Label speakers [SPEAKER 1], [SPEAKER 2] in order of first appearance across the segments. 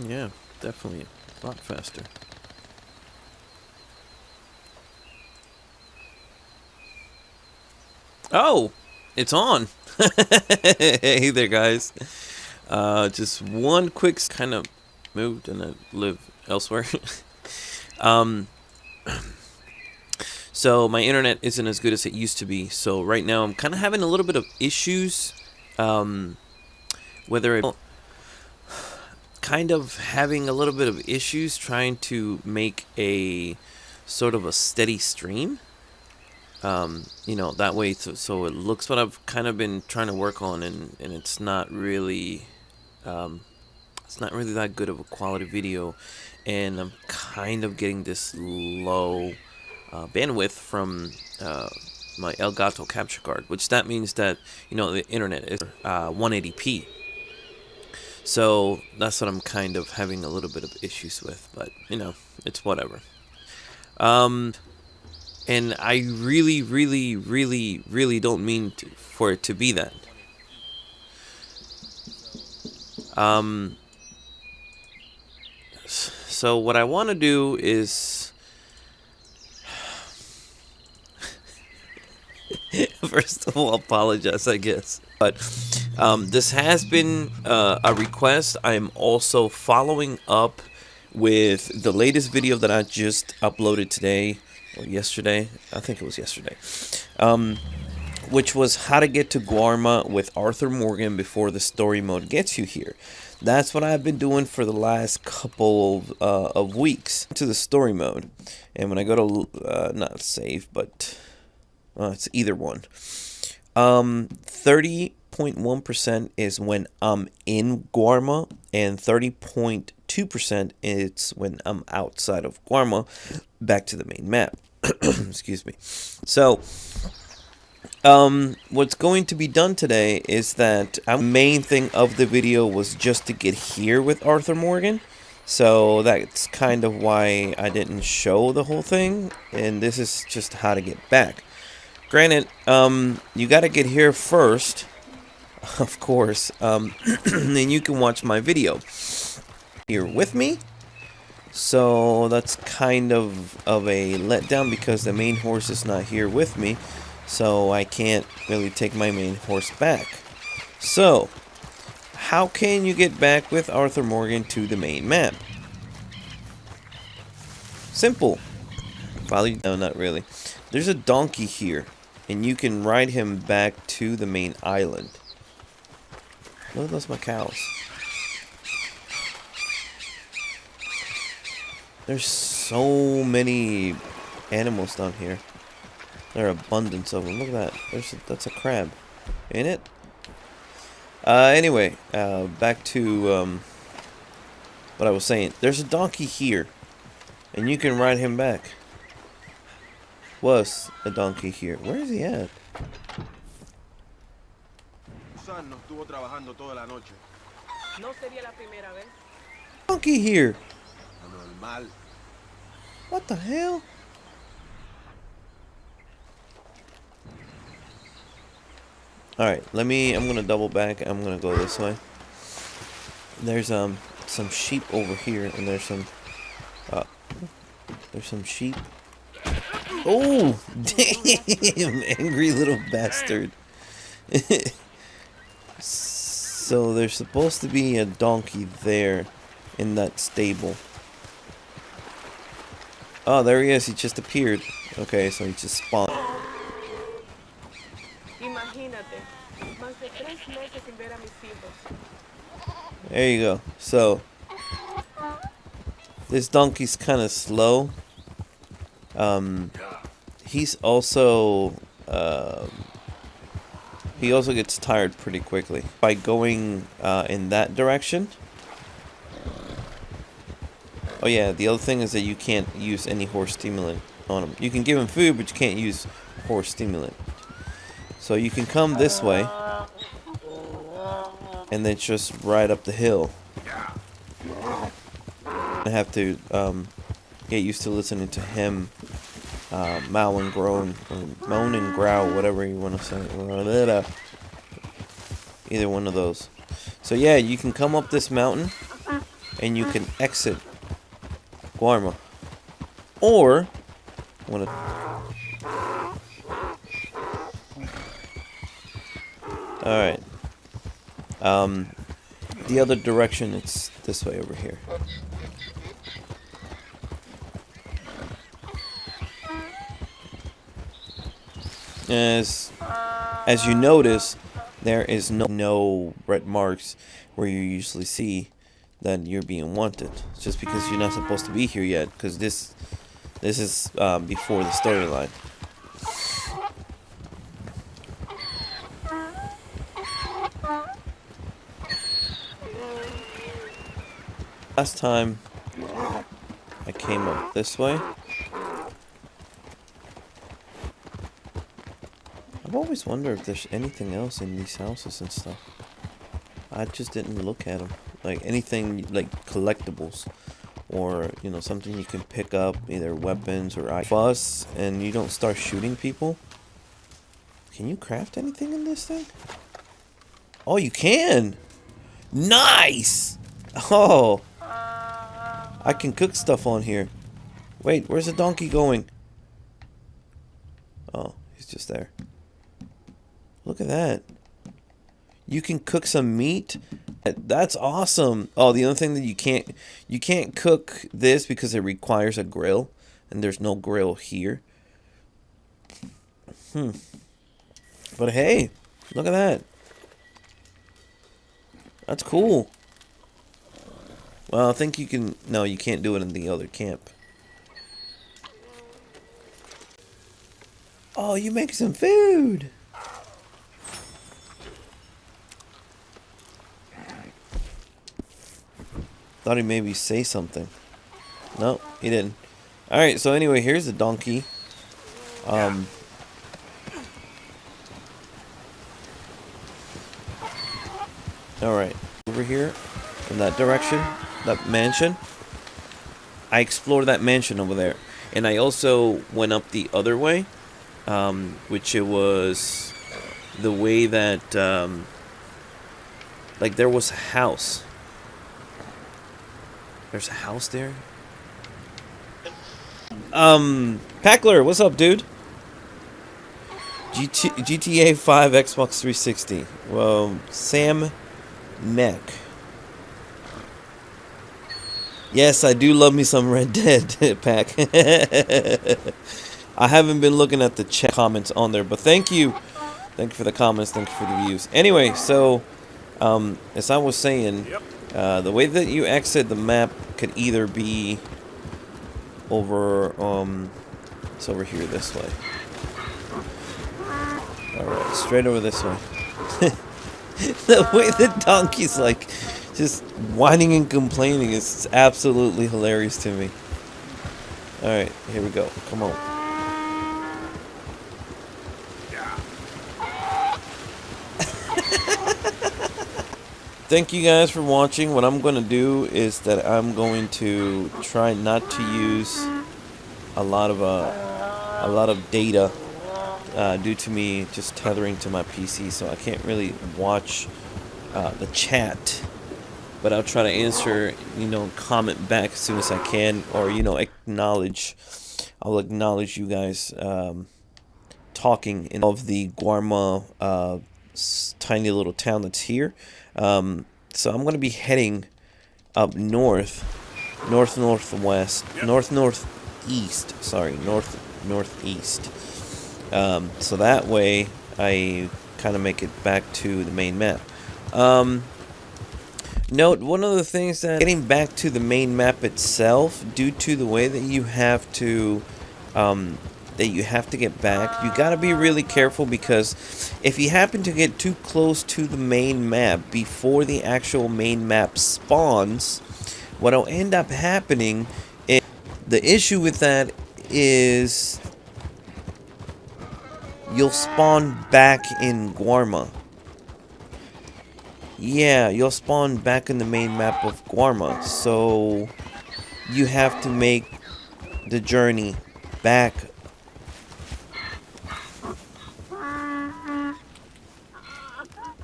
[SPEAKER 1] Yeah, definitely a lot faster. Oh, it's on. Hey there, guys. Just one quick kind of moved and I live elsewhere. um, so my internet isn't as good as it used to be. So right now I'm kind of having a little bit of issues. Um, whether it kind of having a little bit of issues trying to make a sort of a steady stream. That way, so it looks what I've kind of been trying to work on, and it's not really, that good of a quality video, and I'm kind of getting this low bandwidth from my Elgato capture card, which that means that the internet is 180p. So that's what I'm kind of having a little bit of issues with, but it's whatever. And I really, really, really, really don't mean for it to be that. So what I want to do is, first of all, apologize, I guess. But this has been a request. I'm also following up with the latest video that I just uploaded today. Or yesterday, I think it was yesterday, which was how to get to Guarma with Arthur Morgan before the story mode gets you here. That's what I've been doing for the last couple of weeks to the story mode. And when I go to, not save, but it's either one. 30.1% is when I'm in Guarma, and 30.2% is when I'm outside of Guarma, back to the main map. Excuse me. So, what's going to be done today is that the main thing of the video was just to get here with Arthur Morgan. So that's kind of why I didn't show the whole thing, and this is just how to get back. Granted, you got to get here first, of course, then you can watch my video here with me. So that's kind of a letdown because the main horse is not here with me, so I can't really take my main horse back. So, how can you get back with Arthur Morgan to the main map? Simple. Probably, no, not really. There's a donkey here, and you can ride him back to the main island. Look at those cows. There's so many animals down here. There are abundance of them. Look at that. That's a crab. Ain't it? Anyway, back to what I was saying. There's a donkey here, and you can ride him back. Was a donkey here. Where is he at? Donkey here. What the hell? Alright, I'm gonna double back. I'm gonna go this way. There's some sheep over here, and there's some sheep. Oh, damn, angry little bastard. So there's supposed to be a donkey there in that stable. Oh, there he is. He just appeared. Okay, so he just spawned. There you go. So, this donkey's kind of slow. He's also, he also gets tired pretty quickly. By going in that direction. Oh yeah, the other thing is that you can't use any horse stimulant on him. You can give him food, but you can't use horse stimulant. So you can come this way, and then just ride up the hill. I have to get used to listening to him mow and groan, or moan and growl, whatever you want to say. Either one of those. So yeah, you can come up this mountain, and you can exit Guarma. Or, alright. The other direction, it's this way over here. As you notice, there is no red marks where you usually see that you're being wanted. It's just because you're not supposed to be here yet, because this is before the storyline. Last time I came up this way. I've always wondered if there's anything else in these houses and stuff. I just didn't look at them. Like anything like collectibles. Or, you know, something you can pick up, either weapons or fuss, and you don't start shooting people. Can you craft anything in this thing? Oh, you can! Nice! Oh! I can cook stuff on here. Wait, where's the donkey going? Oh, he's just there. Look at that. You can cook some meat. That's awesome. Oh, the other thing that you can't cook this because it requires a grill, and there's no grill here. But hey, look at that. That's cool. Well, I think you can... No, you can't do it in the other camp. Oh, you make some food! Thought he'd maybe say something. No, he didn't. Alright, so anyway, here's the donkey. Alright. Over here, in that direction. That mansion. I explored that mansion over there, and I also went up the other way, which it was the way that like there was a house. There's a house there. Packler, what's up, dude? GTA 5 Xbox 360. Well, Sam Mech. Yes, I do love me some Red Dead, Pack. I haven't been looking at the chat comments on there, but thank you. Thank you for the comments. Thank you for the views. Anyway, so, as I was saying, the way that you exit the map could either be over, it's over here this way. Alright, straight over this way. The way the donkey's like... just whining and complaining is absolutely hilarious to me. Alright, here we go. Come on. Thank you guys for watching. What I'm going to do is that I'm going to try not to use a lot of data due to me just tethering to my PC, so I can't really watch the chat. But I'll try to answer, you know, comment back as soon as I can, or, you know, acknowledge. I'll acknowledge you guys talking in of the Guarma tiny little town that's here. So I'm going to be heading up northeast. So that way I kind of make it back to the main map. Note, one of the things that getting back to the main map itself, due to the way that you have to get back, you gotta be really careful, because if you happen to get too close to the main map before the actual main map spawns, what'll end up happening is, the issue with that is you'll spawn back in Guarma. Yeah, you'll spawn back in the main map of Guarma, so you have to make the journey back.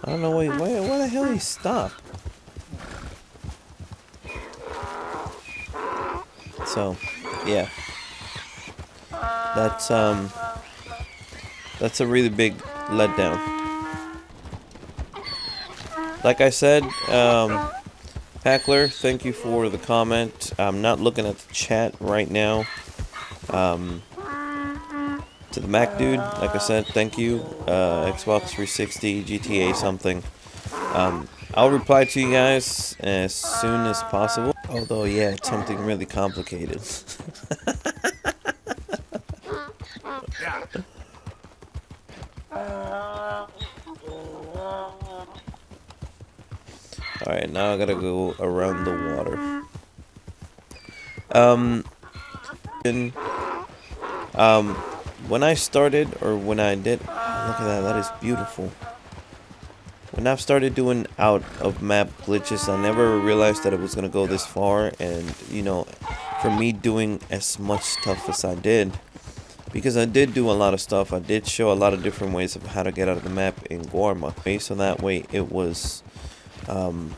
[SPEAKER 1] I don't know why the hell he stopped. So, yeah. That's a really big letdown. Like I said, Hackler, thank you for the comment. I'm not looking at the chat right now. To the Mac dude, like I said, thank you. Xbox 360, GTA something. I'll reply to you guys as soon as possible. Although, yeah, it's something really complicated. Alright, now I gotta go around the water. When I started, or when I did, look at that, that is beautiful. When I've started doing out of map glitches, I never realized that it was gonna go this far, and you know, for me doing as much stuff as I did, because I did do a lot of stuff, I did show a lot of different ways of how to get out of the map in Guarma. So that way it was, so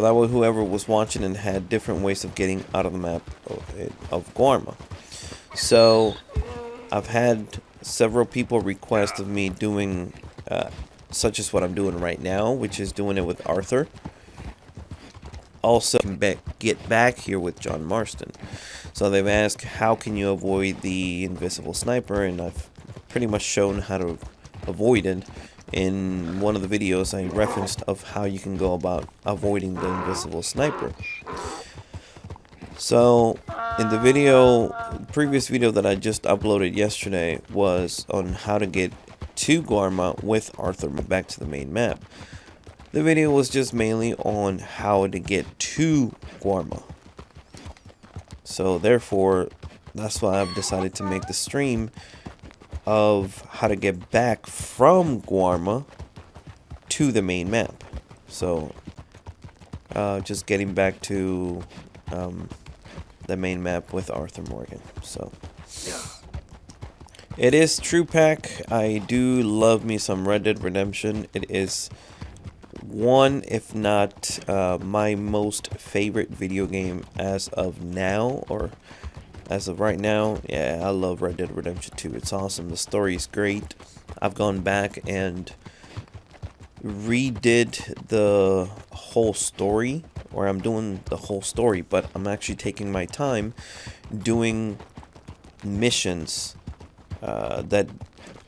[SPEAKER 1] that way whoever was watching and had different ways of getting out of the map of Guarma. So I've had several people request of me doing, such as what I'm doing right now, which is doing it with Arthur. Also, get back here with John Marston. So they've asked, how can you avoid the invisible sniper? And I've pretty much shown how to avoid it in one of the videos I referenced of how you can go about avoiding the invisible sniper. So in the video, previous video that I just uploaded yesterday was on how to get to Guarma with Arthur back to the main map. The video was just mainly on how to get to Guarma. So therefore, that's why I've decided to make the stream of how to get back from Guarma to the main map. So just getting back to the main map with Arthur Morgan. So it is true, Pack. I do love me some Red Dead Redemption. It is one, if not my most favorite video game as of now, or as of right now. Yeah, I love Red Dead Redemption 2. It's awesome. The story is great. I've gone back and redid the whole story, or I'm doing the whole story, but I'm actually taking my time doing missions that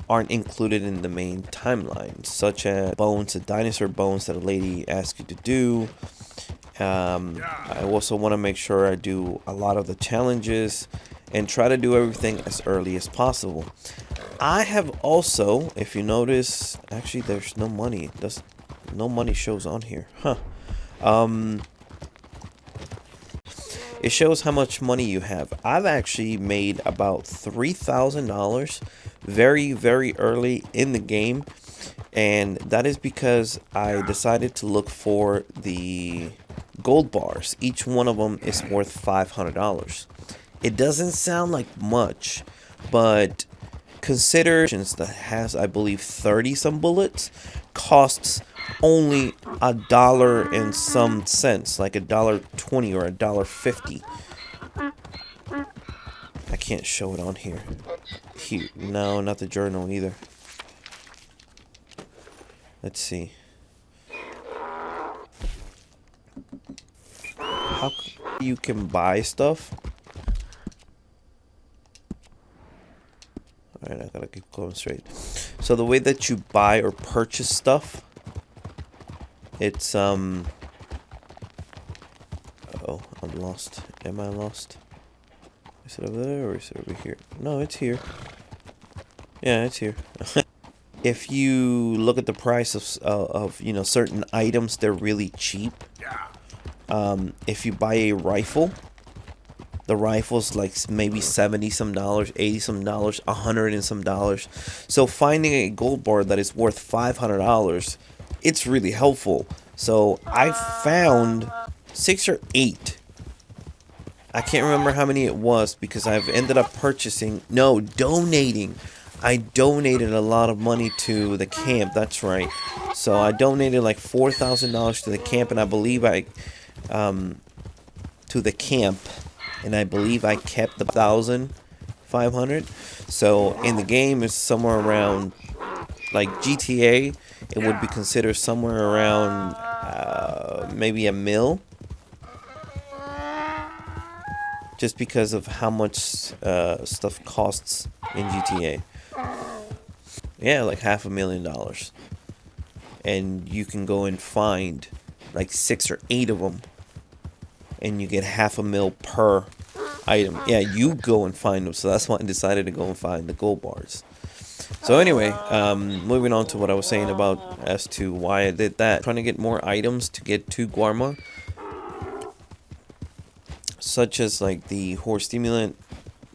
[SPEAKER 1] aren't included in the main timeline, such as the dinosaur bones that a lady asked you to do. I also want to make sure I do a lot of the challenges and try to do everything as early as possible. I have also, if you notice, actually there's no money. No money shows on here, huh? It shows how much money you have. I've actually made about $3,000 very, very early in the game, and that is because I decided to look for the gold bars. Each one of them is worth $500. It doesn't sound like much, but consider that has, I believe, 30 some bullets, costs only $1 and some cents, like $1.20 or $1.50. I can't show it on here. No, not the journal either. Let's see. How you can buy stuff? Alright, I gotta keep going straight. So the way that you buy or purchase stuff, it's oh, I'm lost. Am I lost? Is it over there or is it over here? No, it's here. Yeah, it's here. If you look at the price of you know, certain items, they're really cheap. If you buy a rifle, the rifle's like maybe $70 some dollars, $80 some dollars, $100 and some dollars. So finding a gold bar that is worth $500, it's really helpful. So I found 6 or 8. I can't remember how many it was because I've ended up donating. I donated a lot of money to the camp. That's right. So I donated like $4,000 to the camp, and I believe to the camp, and I believe I kept the 1,500. So in the game is somewhere around, like GTA, it would be considered somewhere around maybe a mil, just because of how much stuff costs in GTA. Yeah, like $500,000, and you can go and find like 6 or 8 of them, and you get $500,000 per item. Yeah, you go and find them. So that's why I decided to go and find the gold bars. So anyway, moving on to what I was saying about as to why I did that. Trying to get more items to get to Guarma, such as like the horse stimulant,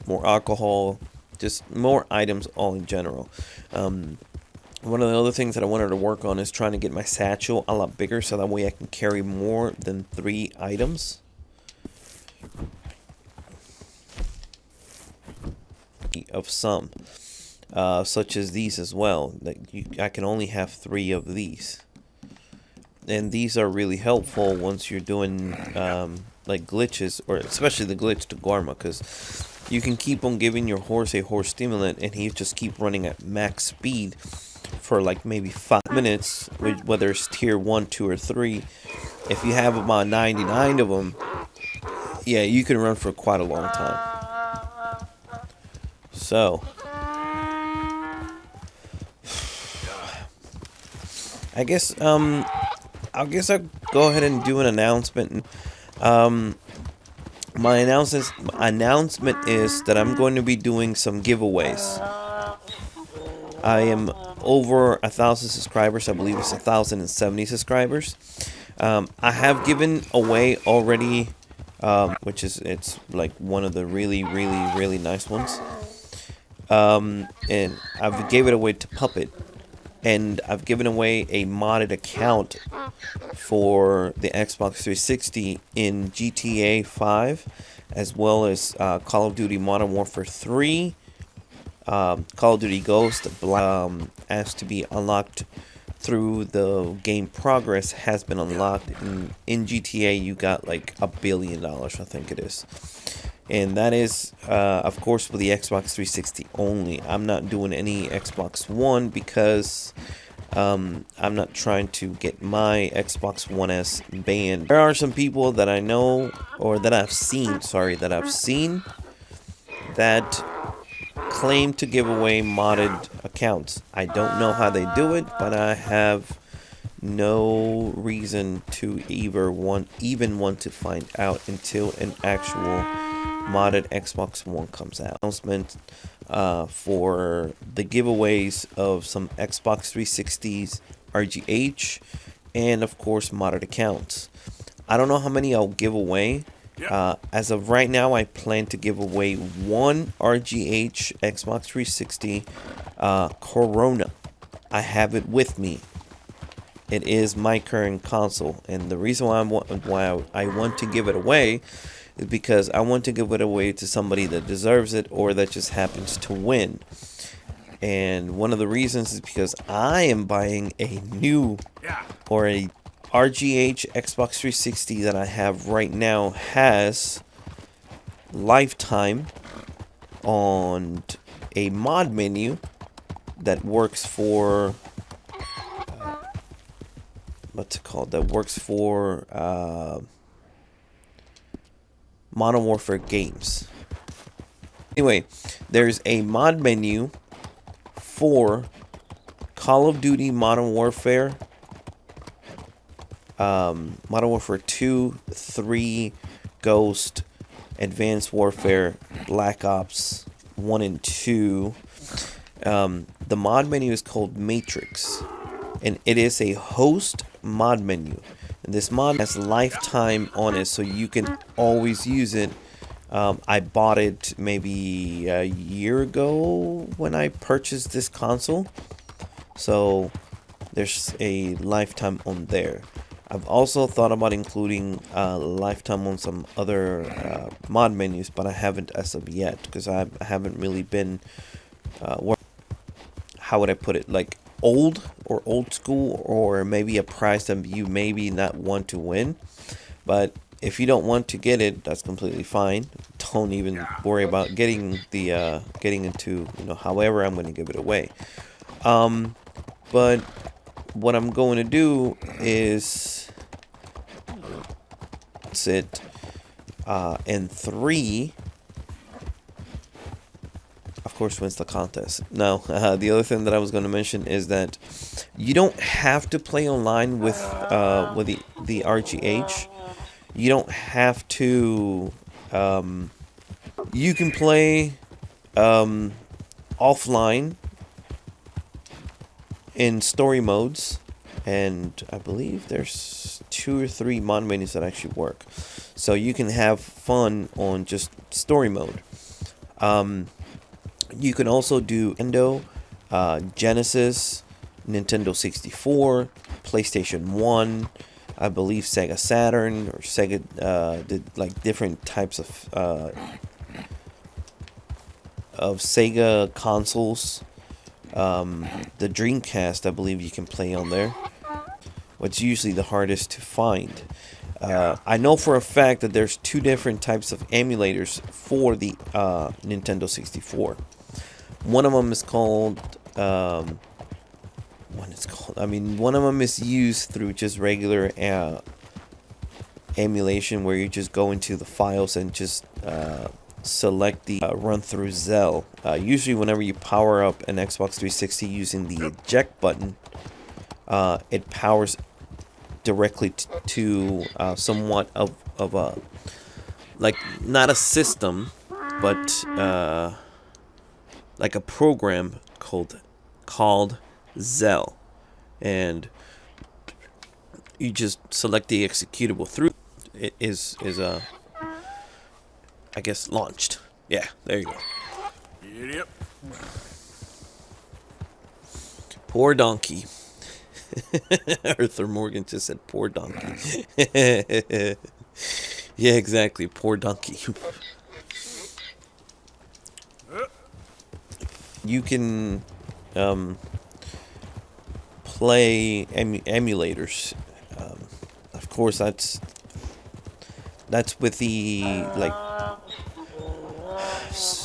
[SPEAKER 1] more alcohol, just more items all in general. One of the other things that I wanted to work on is trying to get my satchel a lot bigger, so that way I can carry more than 3 items. Of some, such as these as well. I can only have 3 of these, and these are really helpful once you're doing like glitches, or especially the glitch to Guarma, because you can keep on giving your horse a horse stimulant, and he just keep running at max speed for like maybe 5 minutes, whether it's tier 1, 2, or 3. If you have about 99 of them, yeah, you can run for quite a long time. So I guess I'll go ahead and do an announcement. My announcement is that I'm going to be doing some giveaways. I am over 1,000 subscribers. I believe it's 1,070 subscribers. I have given away already, it's like one of the really nice ones. And I've gave it away to Puppet, and I've given away a modded account for the Xbox 360 in GTA 5, as well as Call of Duty Modern Warfare 3, Call of Duty Ghost, asked to be unlocked through the game progress, has been unlocked. In GTA, you got like $1 billion, I think it is. And that is, of course, for the Xbox 360 only. I'm not doing any Xbox One because I'm not trying to get my Xbox One S banned. There are some people that I know, or that I've seen, that claim to give away modded accounts. I don't know how they do it, but I have no reason to even want to find out until an actual modded Xbox One comes out. Announcement for the giveaways of some Xbox 360s, RGH, and of course modded accounts. I don't know how many I'll give away. As of right now, I plan to give away 1 RGH Xbox 360 Corona. I have it with me. It is my current console, and the reason why I want to give it away is because I want to give it away to somebody that deserves it, or that just happens to win. And one of the reasons is because I am buying a new, or a RGH Xbox 360 that I have right now has lifetime on a mod menu that works for what's it called? That works for Modern Warfare games. Anyway, there's a mod menu for Call of Duty Modern Warfare, Modern Warfare 2, 3, Ghost, Advanced Warfare, Black Ops 1 and 2. The mod menu is called Matrix, and it is a host mod menu. And this mod has lifetime on it, so you can always use it. I bought it maybe a year ago when I purchased this console, so there's a lifetime on there. I've also thought about including lifetime on some other mod menus, but I haven't as of yet, because I haven't really been how would I put it, like old school, or maybe a price that you maybe not want to win. But if you don't want to get it, that's completely fine. don't even worry about getting the getting into, you know, however I'm going to give it away. But what I'm going to do is sit in 3. Of course, wins the contest. No, the other thing that I was going to mention is that you don't have to play online with the RGH. You don't have to. You can play offline in story modes, and I believe there's 2 or 3 mod menus that actually work, so you can have fun on just story mode. You can also do Nintendo, Genesis, Nintendo 64, PlayStation 1, I believe Sega Saturn, or Sega did like different types of Sega consoles. The Dreamcast, I believe you can play on there. What's usually the hardest to find. I know for a fact that there's 2 different types of emulators for the Nintendo 64. One of them is called, one of them is used through just regular emulation, where you just go into the files and just select the run through Zell. Usually whenever you power up an Xbox 360 using the eject button, it powers directly to somewhat of a, like, not a system, but like a program called Zell, and you just select the executable through. It is I guess launched. Yeah, there you go. Yep. Poor donkey. Arthur Morgan just said poor donkey. Yeah, exactly. Poor donkey. You can play emulators. Of course, that's with the, like,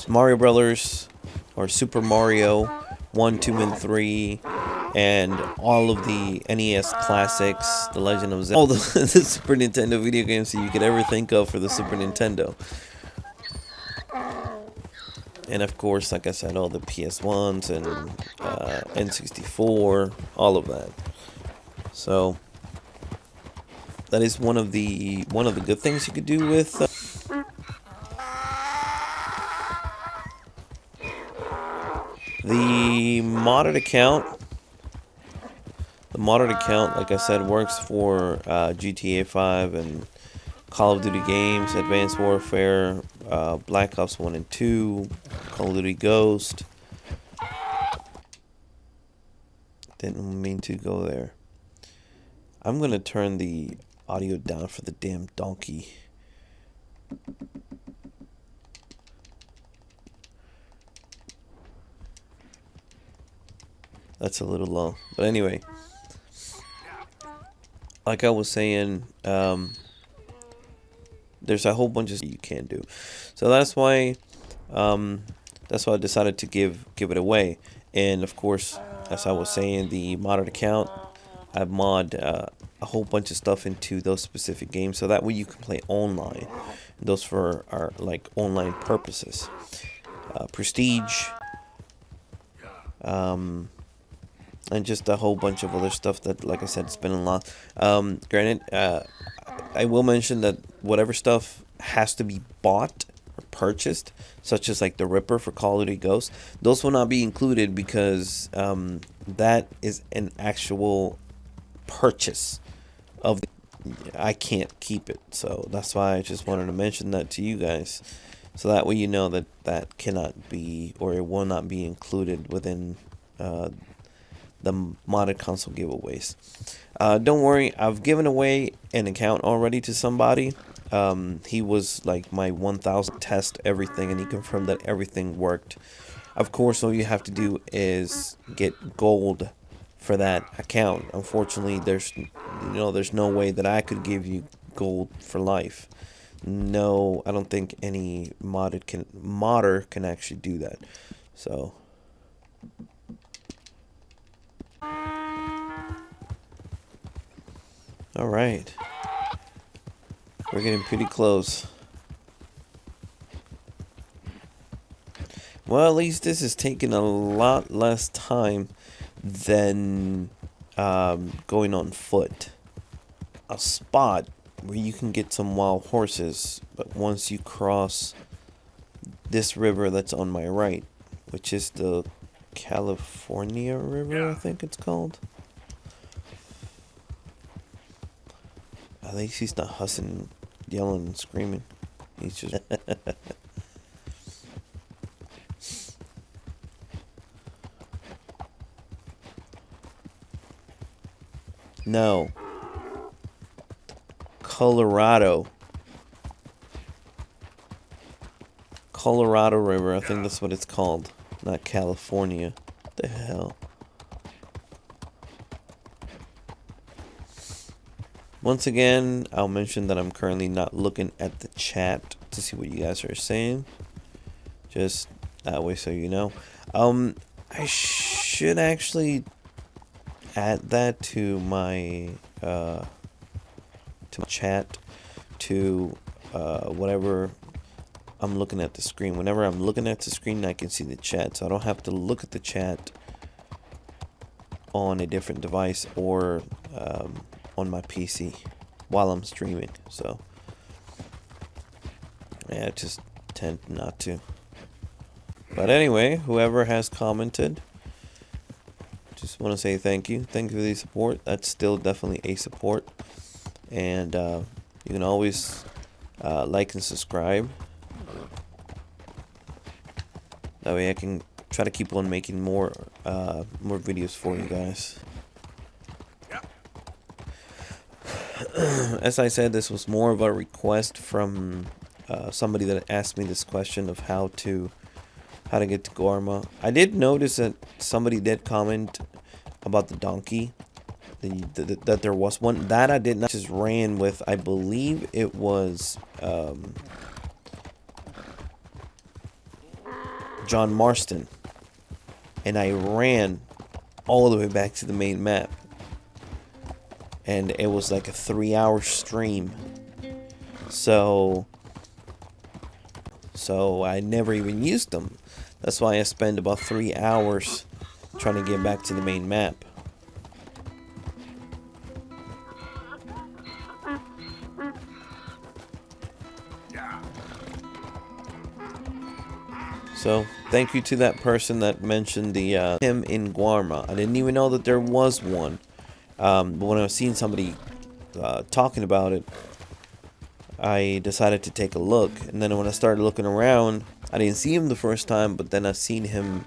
[SPEAKER 1] Mario Brothers or Super Mario 1, 2, and 3, and all of the NES classics, The Legend of Zelda, all the Super Nintendo video games that you could ever think of for the Super Nintendo. And of course, like I said, all the PS1s and N64, all of that. So that is one of the good things you could do with the modded account. The modded account, like I said, works for GTA 5 and Call of Duty games, Advanced Warfare, Black Ops 1 and 2, Call of Duty Ghost. Didn't mean to go there. I'm gonna turn the audio down for the damn donkey. That's a little low. But anyway, like I was saying, there's a whole bunch of stuff you can do. So that's why I decided to give it away. And of course, as I was saying, the modded account, I mod a whole bunch of stuff into those specific games, so that way you can play online. Those for our, like, online purposes. Prestige, and just a whole bunch of other stuff that, like I said, it's been a lot. Granted, I will mention that whatever stuff has to be bought or purchased, such as like the Ripper for Call of Duty Ghost, those will not be included, because that is an actual purchase of the, I can't keep it. So that's why I just wanted to mention that to you guys, so that way you know that that cannot be, or it will not be included within the modded console giveaways. Don't worry, I've given away an account already to somebody. He was like my 1000 test everything, and he confirmed that everything worked. Of course, all you have to do is get gold for that account. Unfortunately, there's no way that I could give you gold for life. no, I don't think any modder can actually do that. So all right, we're getting pretty close. Well, at least this is taking a lot less time than going on foot. A spot where you can get some wild horses, but once you cross this river that's on my right, which is the California River, I think it's called. At least he's not hussing, yelling, and screaming. He's just... No. Colorado River, I think that's what it's called. Not California. What the hell? Once again, I'll mention that I'm currently not looking at the chat to see what you guys are saying. Just that way so you know. I should actually add that to my chat, to whatever I'm looking at the screen. Whenever I'm looking at the screen, I can see the chat, so I don't have to look at the chat on a different device or on my PC while I'm streaming. So yeah, I just tend not to. But anyway, whoever has commented, just want to say thank you. Thank you for the support. That's still definitely a support. And you can always like and subscribe. That way I can try to keep on making more videos for you guys. As I said, this was more of a request from somebody that asked me this question of how to get to Guarma. I did notice that somebody did comment about the donkey, that there was one. That I did not. Just ran with, I believe it was John Marston, and I ran all the way back to the main map, and it was like a 3-hour stream. So I never even used them. That's why I spent about 3 hours trying to get back to the main map. So thank you to that person that mentioned the him in Guarma. I didn't even know that there was one. But when I was seeing somebody talking about it, I decided to take a look. And then when I started looking around, I didn't see him the first time, but then I've seen him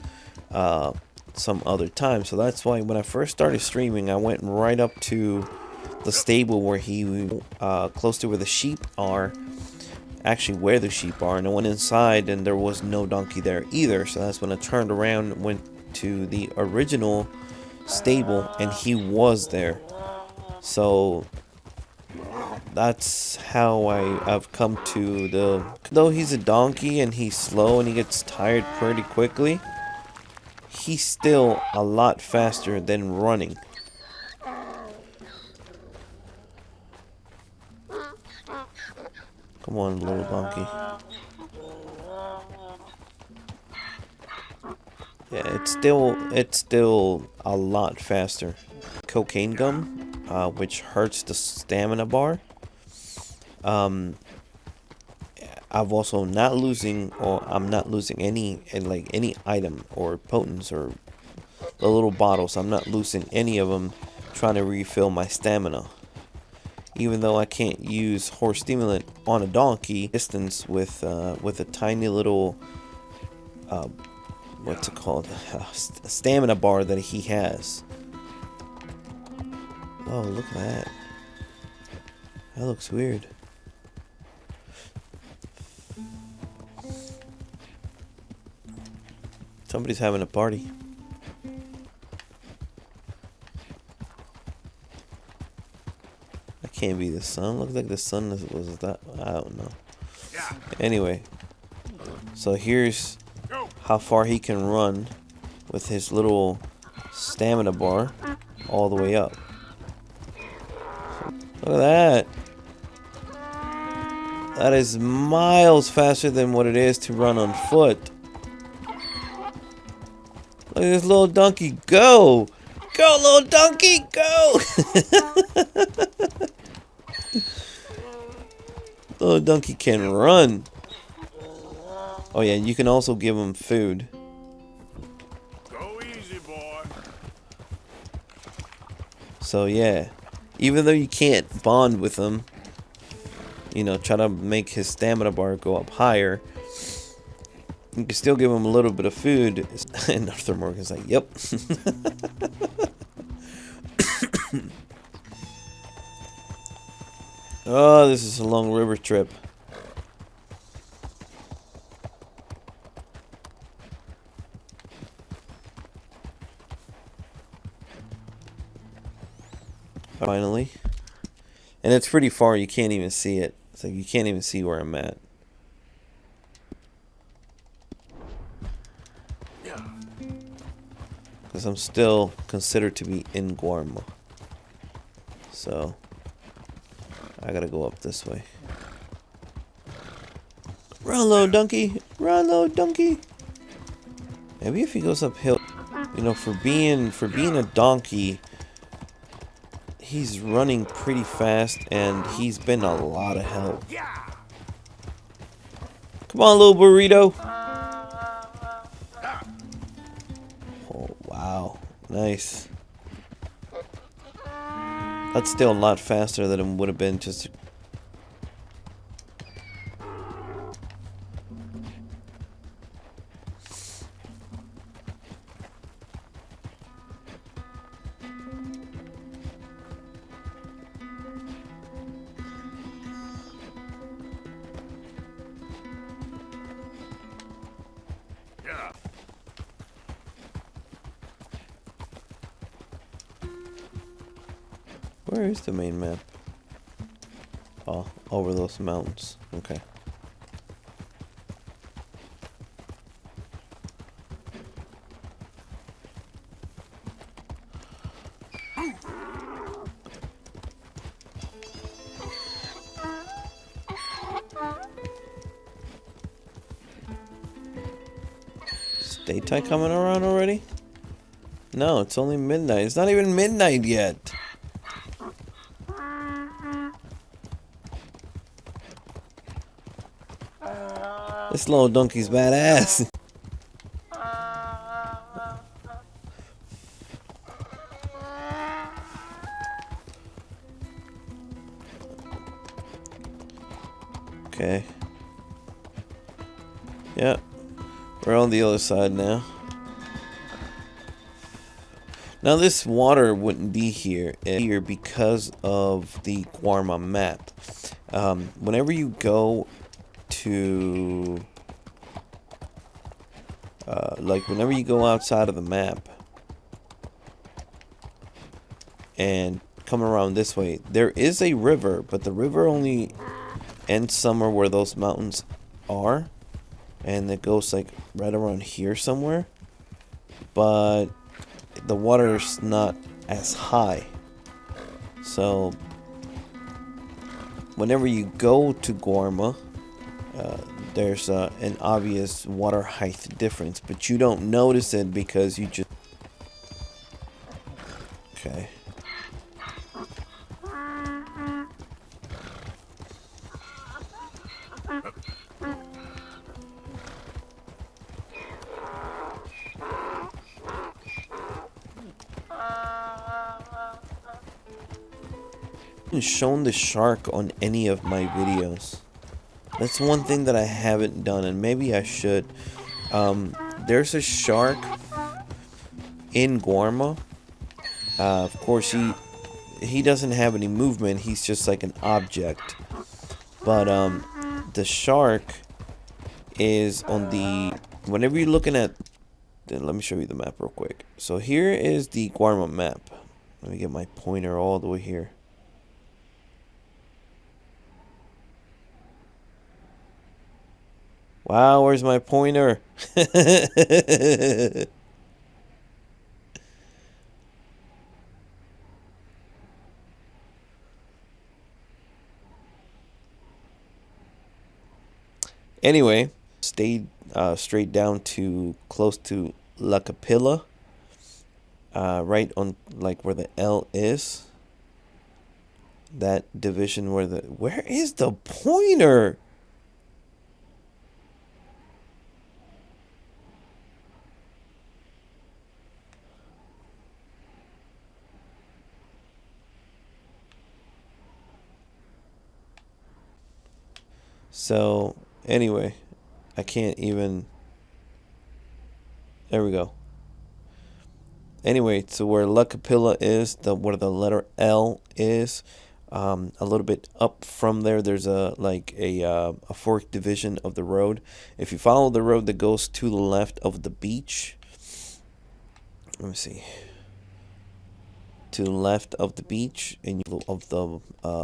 [SPEAKER 1] some other time. So that's why when I first started streaming, I went right up to the stable where he close to where the sheep are. Actually where the sheep are, and I went inside and there was no donkey there either. So that's when I turned around and went to the original stable, and he was there. So that's how I've come to the... Though he's a donkey and he's slow and he gets tired pretty quickly, he's still a lot faster than running. Come on, little donkey. Yeah, it's still a lot faster. Cocaine gum, which hurts the stamina bar. I'm not losing any item or potents or the little bottles. I'm not losing any of them trying to refill my stamina. Even though I can't use horse stimulant on a donkey distance with a tiny little what's it called, stamina bar that he has. Oh, look at that. That looks weird. Somebody's having a party. I can't be the sun. Looks like the sun was that. I don't know. Anyway, so here's how far he can run with his little stamina bar all the way up. Look at that. That is miles faster than what it is to run on foot. Look at this little donkey go! Go, little donkey, go! Little donkey can run. Oh yeah, you can also give him food.
[SPEAKER 2] Go easy, boy.
[SPEAKER 1] So yeah, even though you can't bond with him, you know, try to make his stamina bar go up higher, you can still give him a little bit of food. And Arthur Morgan's like, yep. Oh, this is a long river trip. Finally. And it's pretty far, you can't even see it. It's like you can't even see where I'm at. Because I'm still considered to be in Guarma. So I gotta go up this way. Run, little donkey! Run, little donkey! Maybe if he goes uphill, you know, for being a donkey, he's running pretty fast and he's been a lot of help. Come on, little burrito! Oh wow, nice. That's still a lot faster than it would have been just. Where is the main map? Oh, over those mountains. Okay. Is daytime coming around already? No, it's only midnight. It's not even midnight yet. This little donkey's badass. Okay. Yep. We're on the other side now. Now this water wouldn't be here because of the Guarma map. Whenever you go to like whenever you go outside of the map and come around this way, there is a river, but the river only ends somewhere where those mountains are, and it goes like right around here somewhere, but the water's not as high. So whenever you go to Guarma, there's an obvious water height difference, but you don't notice it because you just... Okay. I haven't shown the shark on any of my videos. That's one thing that I haven't done, and maybe I should. There's a shark in Guarma. Of course, he doesn't have any movement. He's just like an object. But the shark is on the... Whenever you're looking at... Let me show you the map real quick. So here is the Guarma map. Let me get my pointer all the way here. Wow, where's my pointer? Anyway, stayed straight down to close to La Capilla, right on like where the L is. That division where is the pointer? So anyway, I can't even. There we go. Anyway, so where La Capilla is, where the letter L is, a little bit up from there, there's a forked division of the road. If you follow the road that goes to the left of the beach, let me see. To the left of the beach, and of the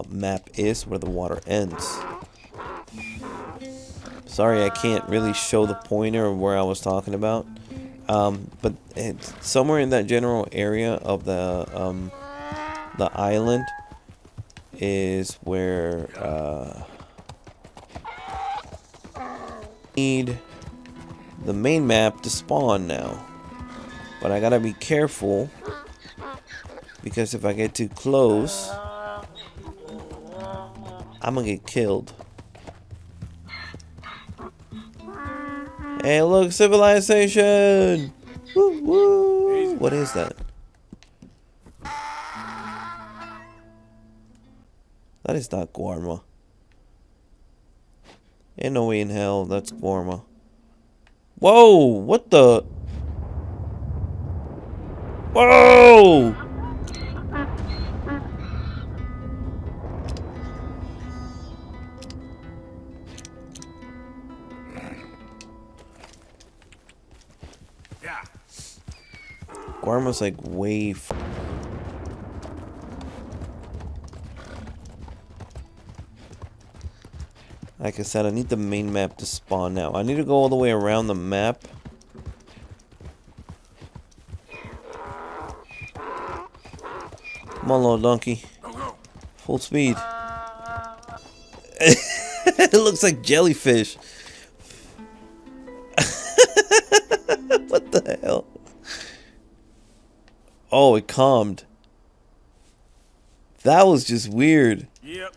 [SPEAKER 1] map is where the water ends. Sorry, I can't really show the pointer of where I was talking about. But it's somewhere in that general area of the island is where need the main map to spawn now. But I gotta be careful because if I get too close, I'm gonna get killed. Hey, look, civilization! Woo woo! What is that? That is not Guarma. Ain't no way in hell that's Guarma. Whoa! What the? Whoa!
[SPEAKER 2] Yeah.
[SPEAKER 1] Guarma's like way. Like I said, I need the main map to spawn now. I need to go all the way around the map. Come on, little donkey. Full speed. It looks like jellyfish. What the hell? Oh, it calmed. That was just weird.
[SPEAKER 2] Yep.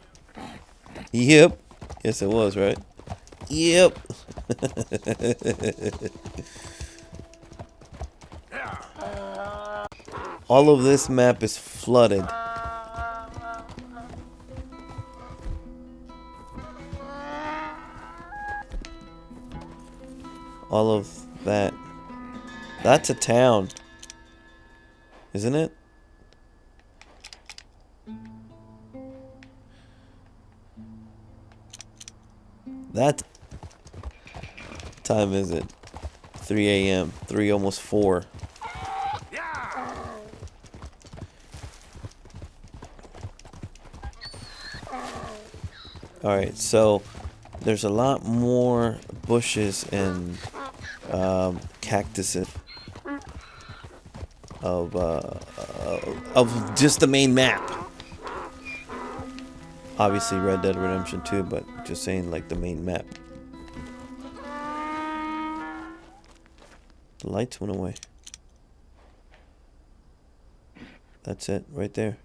[SPEAKER 1] Yep. Yes, it was, right? Yep. All of this map is flooded. All of that. That's a town. Isn't it? That time is it? 3 a.m. 3, almost 4. Alright, so there's a lot more bushes and cactuses of just the main map. Obviously Red Dead Redemption 2, but just saying like the main map. The lights went away. That's it, right there.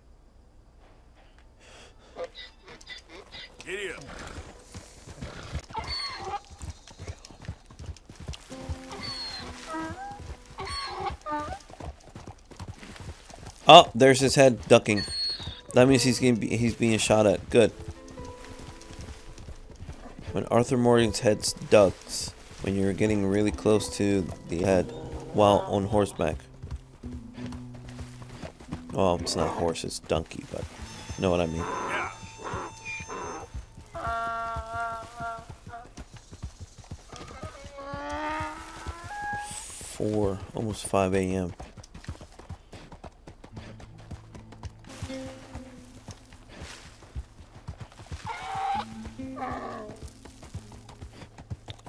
[SPEAKER 2] Giddy up.
[SPEAKER 1] Oh, there's his head ducking. That means he's being shot at. Good. When Arthur Morgan's head ducks, when you're getting really close to the head while on horseback. Oh, it's not horse, it's donkey, but you know what I mean.
[SPEAKER 2] Yeah.
[SPEAKER 1] 4, almost 5 a.m.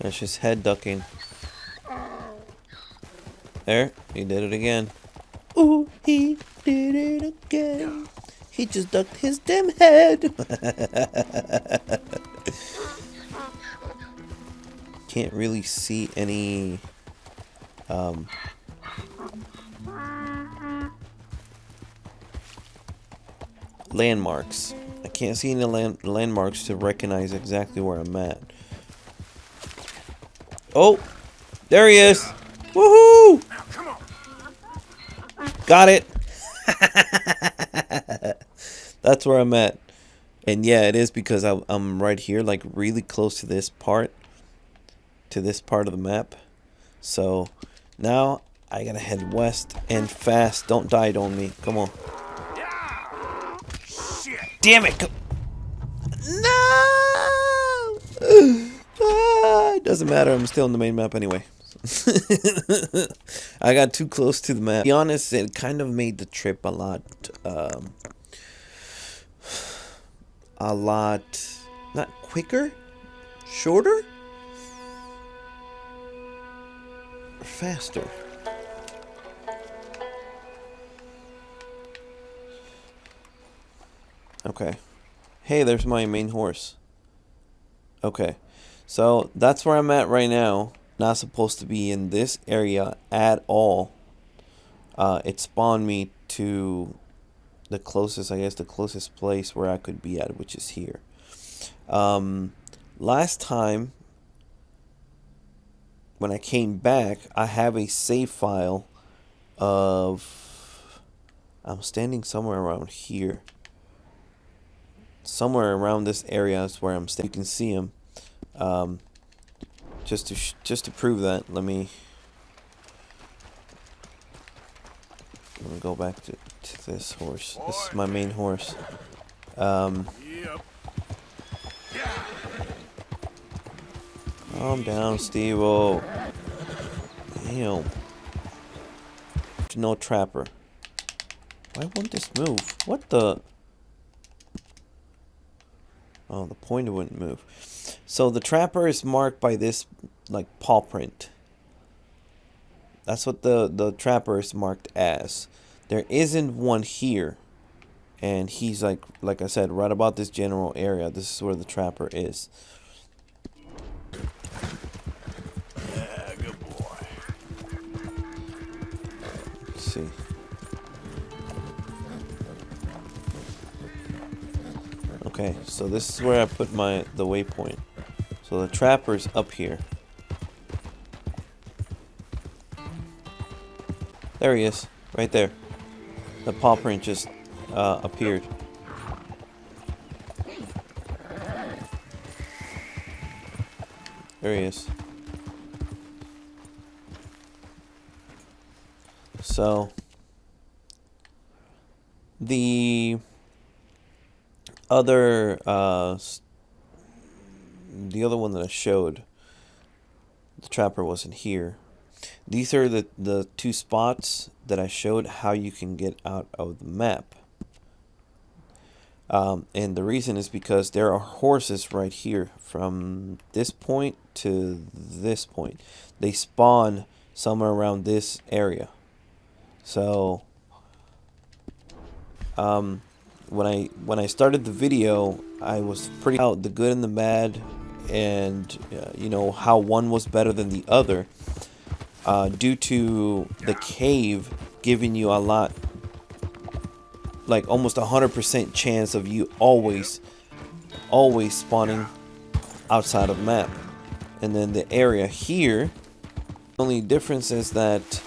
[SPEAKER 1] That's just head ducking. There, he did it again. Ooh, he did it again. He just ducked his damn head. Can't really see any landmarks. I can't see any landmarks to recognize exactly where I'm at. Oh, there he is. Woohoo!
[SPEAKER 2] Come on.
[SPEAKER 1] Got it. That's where I'm at. And yeah, it is because I'm right here, like really close to this part. To this part of the map. So now I gotta head west and fast. Don't die on me. Come on.
[SPEAKER 2] Yeah. Shit.
[SPEAKER 1] Damn it. No! It doesn't matter. I'm still on the main map anyway. I got too close to the map. To be honest, it kind of made the trip a lot not quicker, shorter, faster. Okay. Hey, there's my main horse. Okay. So that's where I'm at right now. Not supposed to be in this area at all. It spawned me to the closest, I guess, the closest place where I could be at, which is here. Last time when I came back, I have a save file of, I'm standing somewhere around here. Somewhere around this area is where I'm standing. You can see him. Just to prove that, let me go back to this horse. This is my main horse.
[SPEAKER 2] Yep.
[SPEAKER 1] Calm down, Steve-O. Damn. No trapper. Why won't this move? What the? Oh, the pointer wouldn't move. So the trapper is marked by this, like, paw print. That's what the trapper is marked as. There isn't one here. And he's like I said, right about this general area. This is where the trapper is.
[SPEAKER 2] Yeah, good boy.
[SPEAKER 1] Let's see. Okay, so this is where I put the waypoint. So the trapper's up here. There he is, right there. The paw print just appeared. There he is. So the other one that I showed, the trapper wasn't here. These are the two spots that I showed how you can get out of the map. And the reason is because there are horses right here from this point to this point. They spawn somewhere around this area. So when I started the video, I was pretty out the good and the bad, and you know, how one was better than the other, due to the cave giving you a lot, like almost 100% chance of you always spawning outside of the map. And then the area here, the only difference is that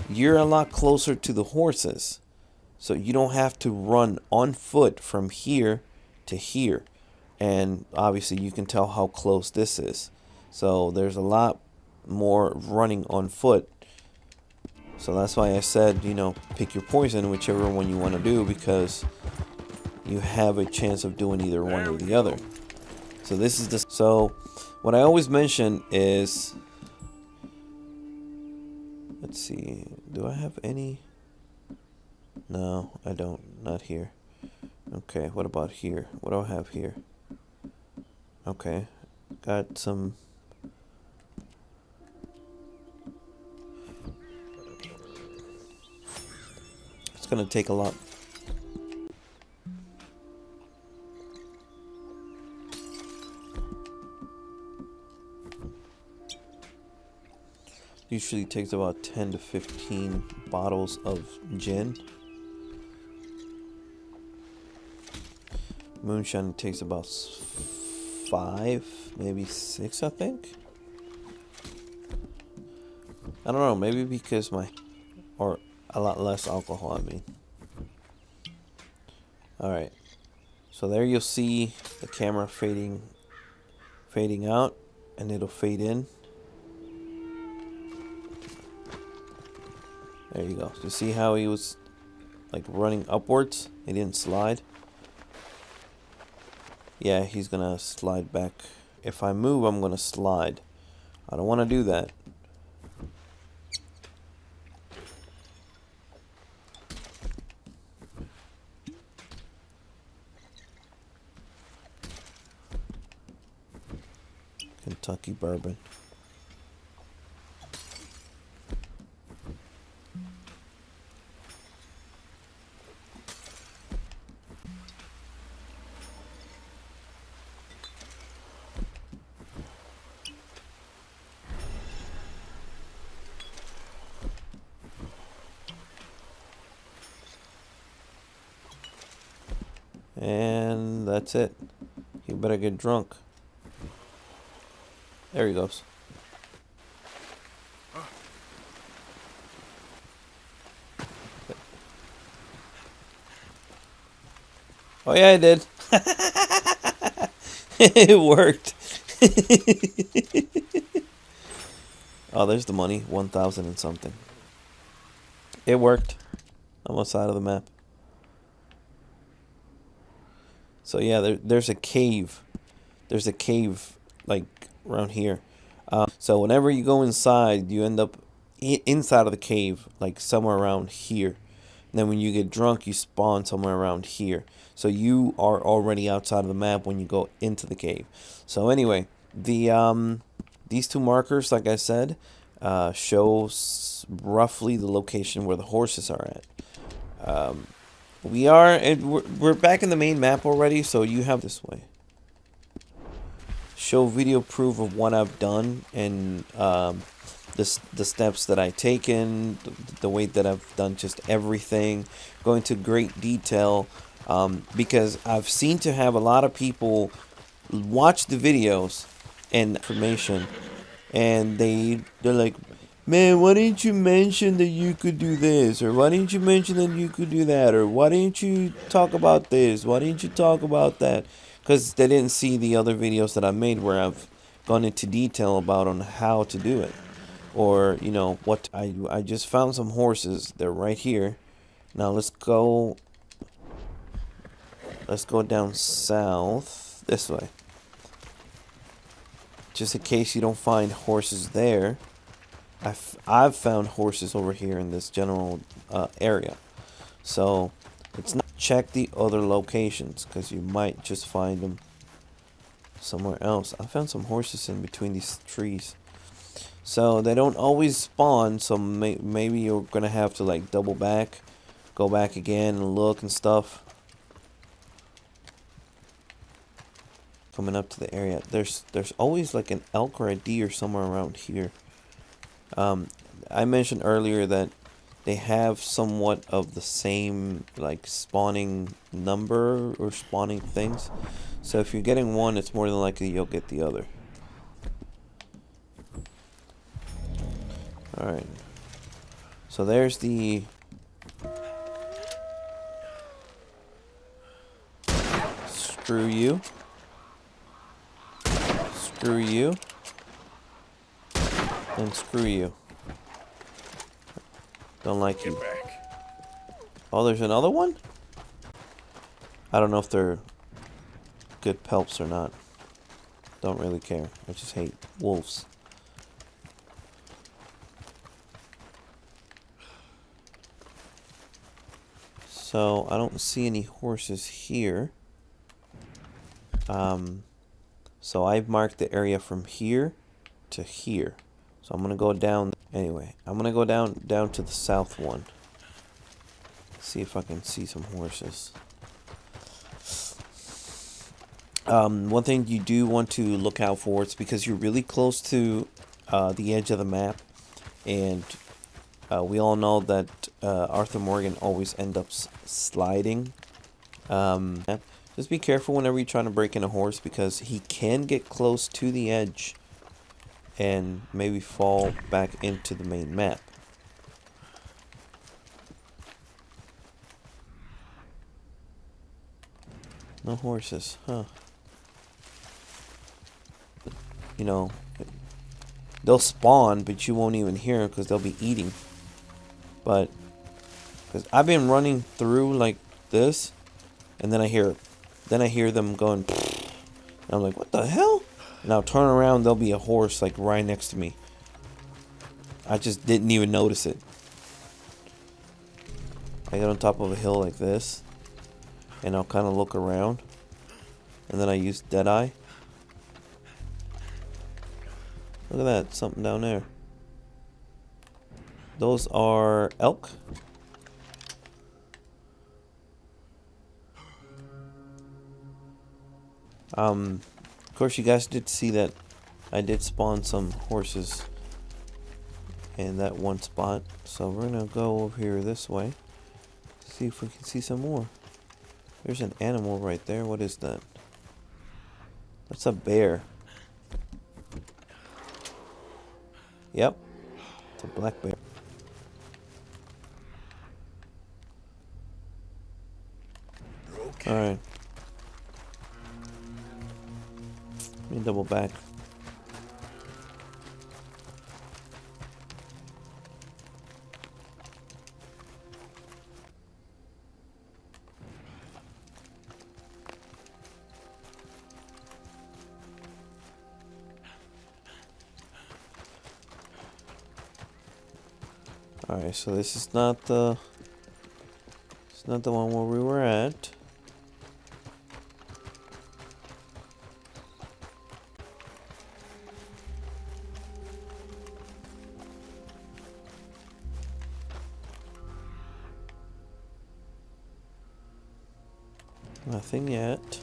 [SPEAKER 1] you're a lot closer to the horses. So you don't have to run on foot from here to here. And obviously you can tell how close this is. So there's a lot more running on foot. So that's why I said, you know, pick your poison, whichever one you want to do, because you have a chance of doing either one or the other. So this is the... So what I always mention is... Let's see. Do I have any... No, I don't. Not here. Okay, what about here? What do I have here? Okay. Got some It's gonna take a lot. Usually takes about 10 to 15 bottles of gin. Moonshine takes about 5, maybe 6, I think. I don't know, maybe because or a lot less alcohol, I mean. Alright, so there you'll see the camera fading out, and it'll fade in. There you go. You see how he was like running upwards? He didn't slide. Yeah, he's gonna slide back. If I move, I'm gonna slide. I don't want to do that. Kentucky bourbon. And that's it. You better get drunk. There he goes. Oh yeah, I did. It worked. Oh, there's the money. 1,000 and something. It worked. I'm outside of the map. So yeah, there's a cave. There's a cave like around here. So whenever you go inside, you end up inside of the cave, like somewhere around here. And then when you get drunk, you spawn somewhere around here. So you are already outside of the map when you go into the cave. So anyway, these two markers, like I said, shows roughly the location where the horses are at. We're back in the main map already, so you have this way. Show video proof of what I've done and the steps that I've taken, the way that I've done just everything, go into great detail, because I've seen to have a lot of people watch the videos and information, and they're like, man, why didn't you mention that you could do this? Or why didn't you mention that you could do that? Or why didn't you talk about this? Why didn't you talk about that? Because they didn't see the other videos that I made where I've gone into detail about on how to do it. Or, you know, what I just found some horses. They're right here. Now let's go down south this way. Just in case you don't find horses there. I've found horses over here in this general area, so it's not check the other locations because you might just find them somewhere else. I found some horses in between these trees, so they don't always spawn. So maybe you're gonna have to like double back, go back again and look and stuff. Coming up to the area, there's always like an elk or a deer somewhere around here. I mentioned earlier that they have somewhat of the same like spawning number or spawning things. So if you're getting one, it's more than likely you'll get the other. Alright. So there's the... Screw you. Screw you. And screw you. Don't like you. Oh, there's another one? I don't know if they're good pelps or not. Don't really care. I just hate wolves. So, I don't see any horses here. So I've marked the area from here to here. So I'm gonna go down. Anyway, I'm gonna go down to the south one. See if I can see some horses. One thing you do want to look out for, it's because you're really close to the edge of the map, and we all know that Arthur Morgan always ends up sliding. Just be careful whenever you're trying to break in a horse, because he can get close to the edge and maybe fall back into the main map. No horses, huh? You know, they'll spawn, but you won't even hear them because they'll be eating. But, because I've been running through like this, and then I hear them going, and I'm like, what the hell? And I'll turn around, there'll be a horse like right next to me. I just didn't even notice it. I get on top of a hill like this, and I'll kind of look around, and then I use Deadeye. Look at that, something down there. Those are elk. Of course, you guys did see that I did spawn some horses in that one spot. So we're gonna go over here this way. See if we can see some more. There's an animal right there. What is that? That's a bear. Yep. It's a black bear.
[SPEAKER 2] Okay.
[SPEAKER 1] Alright. Let me double back. Alright, so this is not the one where we were at. Nothing yet.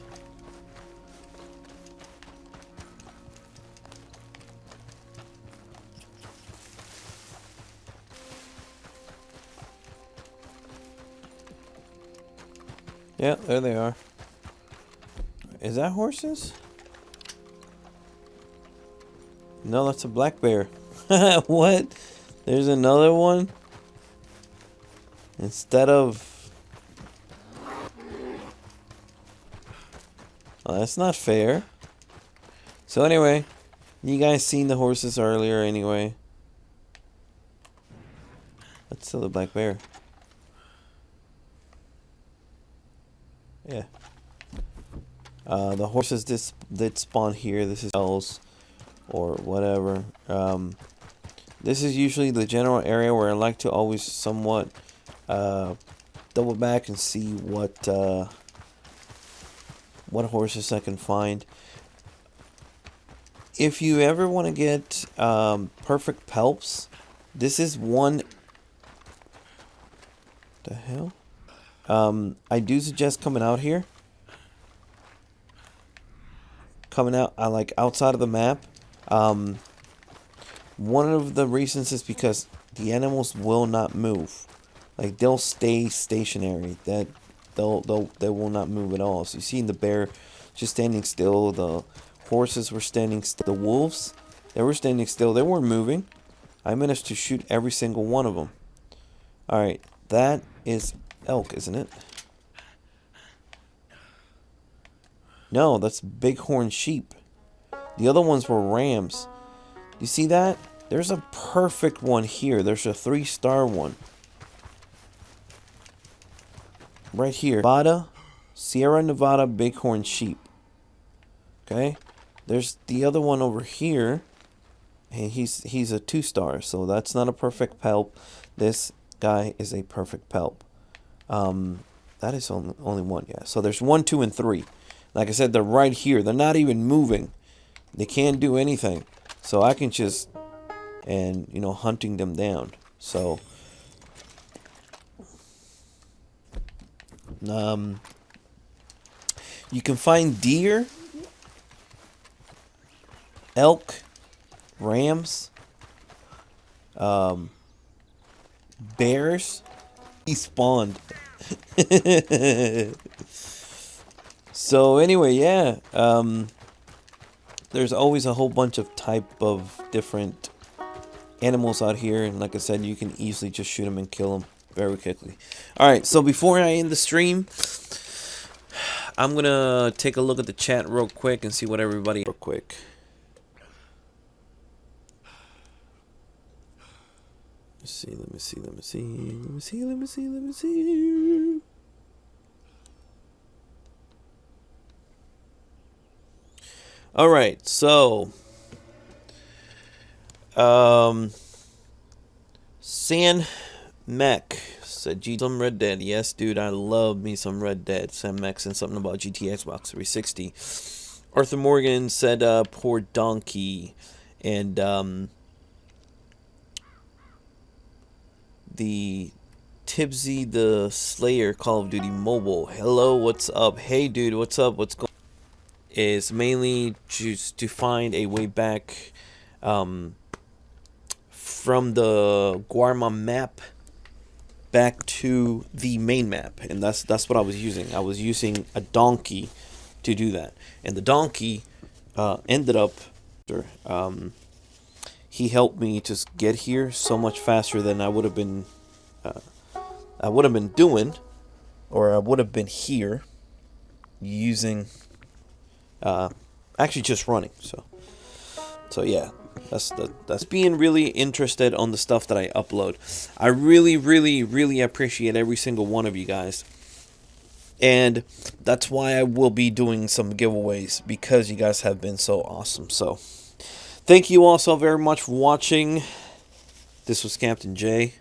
[SPEAKER 1] Yeah, there they are. Is that horses? No, that's a black bear. What? There's another one? Instead of... Oh, that's not fair. So anyway, you guys seen the horses earlier anyway. That's still a black bear. Yeah. The horses did spawn here. This is elves or whatever. This is usually the general area where I like to always somewhat double back and see what horses I can find. If you ever want to get perfect pelps, this is one. The hell? I do suggest coming out here. Coming out, like outside of the map. One of the reasons is because the animals will not move. Like they'll stay stationary. They will not move at all. So you see the bear just standing still. The horses were standing still. The wolves, they were standing still. They weren't moving. I managed to shoot every single one of them. All right, that is elk, isn't it? No, that's bighorn sheep. The other ones were rams. You see that? There's a perfect one here. There's a 3-star one. Right here. Nevada, Sierra Nevada bighorn sheep. Okay? There's the other one over here. And he's a 2-star, so that's not a perfect pelp. This guy is a perfect pelp. That is only one, yeah. So there's 1, 2, and 3. Like I said, they're right here. They're not even moving. They can't do anything. So I can just, and hunting them down. So Um, you can find deer, elk, rams, bears. He spawned. So anyway, yeah. There's always a whole bunch of type of different animals out here, and like I said, you can easily just shoot them and kill them very quickly. Alright, so before I end the stream, I'm gonna take a look at the chat real quick and see what everybody real quick. Let me see. Alright, so San Mech said G some Red Dead. Yes, dude, I love me some Red Dead. San Mech said something about GT Xbox 360. Arthur Morgan said poor donkey. And the Tibsy the Slayer Call of Duty Mobile. Hello, what's up? Hey dude, what's up? What's going on? Is mainly just to find a way back from the Guarma map back to the main map, and that's what I was using. I was using a donkey to do that, and the donkey ended up he helped me just get here so much faster than I would have been doing, or I would have been here using actually just running. So yeah, that's being really interested on the stuff that I upload. I really appreciate every single one of you guys, and that's why I will be doing some giveaways, because you guys have been so awesome. So thank you all so very much for watching. This was Captain J.